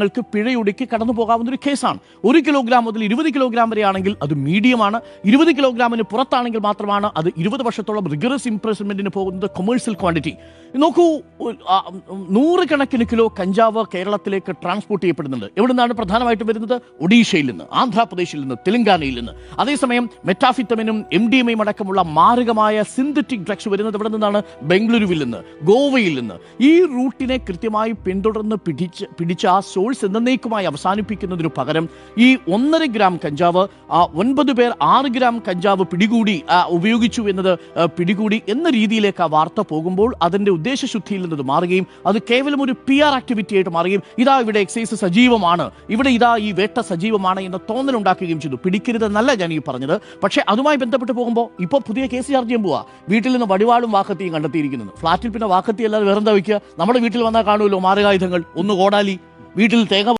ങ്ങൾക്ക് പിഴയൊടുക്കി കടന്നു പോകാവുന്ന ഒരു കേസാണ്. 1 കിലോഗ്രാം മുതൽ 20 കിലോഗ്രാം വരെയാണെങ്കിൽ അത് മീഡിയമാണ്. 20 കിലോഗ്രാമിന് പുറത്താണെങ്കിൽ മാത്രമാണ് അത് 20 വർഷത്തോളം റിഗറസ് ഇംപ്രസ്മെന്റിന് പോകുന്നത് കൊമേഴ്സ്യൽ ക്വാണ്ടിറ്റി. നോക്കൂ, 100 കണക്കിന് കിലോ കഞ്ചാവ് കേരളത്തിലേക്ക് ട്രാൻസ്പോർട്ട് ചെയ്യപ്പെടുന്നുണ്ട്. എവിടെ നിന്നാണ് പ്രധാനമായിട്ടും വരുന്നത്? ഒഡീഷയിൽ നിന്ന്, ആന്ധ്രാപ്രദേശിൽ നിന്ന്, തെലങ്കാനയിൽ നിന്ന്. അതേസമയം മെറ്റാഫിറ്റമിനും MDMA അടക്കമുള്ള മാരകമായ സിന്തറ്റിക് ഡ്രഗ്സ് വരുന്നത് എവിടെ നിന്നാണ്? ബംഗളൂരുവിൽ നിന്ന്, ഗോവയിൽ നിന്ന്. ഈ റൂട്ടിനെ കൃത്യമായി പിന്തുടർന്ന് പിടിച്ച ആ സോഴ്സ് എന്നേക്കുമായി അവസാനിപ്പിക്കുന്നതിനു പകരം ഈ 1.5 ഗ്രാം കഞ്ചാവ് 9 പേർ 6 ഗ്രാം കഞ്ചാവ് പിടികൂടി ഉപയോഗിച്ചു എന്നത് പിടികൂടി എന്ന രീതിയിലേക്ക് ആ വാർത്ത പോകുമ്പോൾ അതിന്റെ ഉദ്ദേശശുദ്ധിയിൽ നിന്നത് മാറുകയും അത് കേവലം ഒരു PR ആക്ടിവിറ്റി ആയിട്ട് മാറുകയും ഇതാ ഇവിടെ എക്സൈസ് സജീവമാണ്, ഇവിടെ ഇതാ ഈ വേട്ട സജീവമാണ് എന്ന തോന്നലുണ്ടാക്കുകയും ചെയ്തു. പിടിക്കരുതെന്നല്ല ഞാൻ ഈ പറഞ്ഞത്. പക്ഷേ അതുമായി ബന്ധപ്പെട്ട് പോകുമ്പോൾ ഇപ്പോൾ പുതിയ കേസ് ചാർജ് ചെയ്യാൻ പോവാ. വീട്ടിൽ നിന്ന് വടിവാളും വാക്കത്തിയും കണ്ടെത്തിയിരിക്കുന്നത്. ഫ്ളാറ്റിൽ പിന്നെ വാക്കത്തി അല്ലാതെ വേറെന്താ വയ്ക്കുക? നമ്മുടെ വീട്ടിൽ വന്നാൽ കാണുമല്ലോ മാരകായുധങ്ങൾ. ഒന്ന് കോടാലി, വീട്ടിൽ തേങ്ങ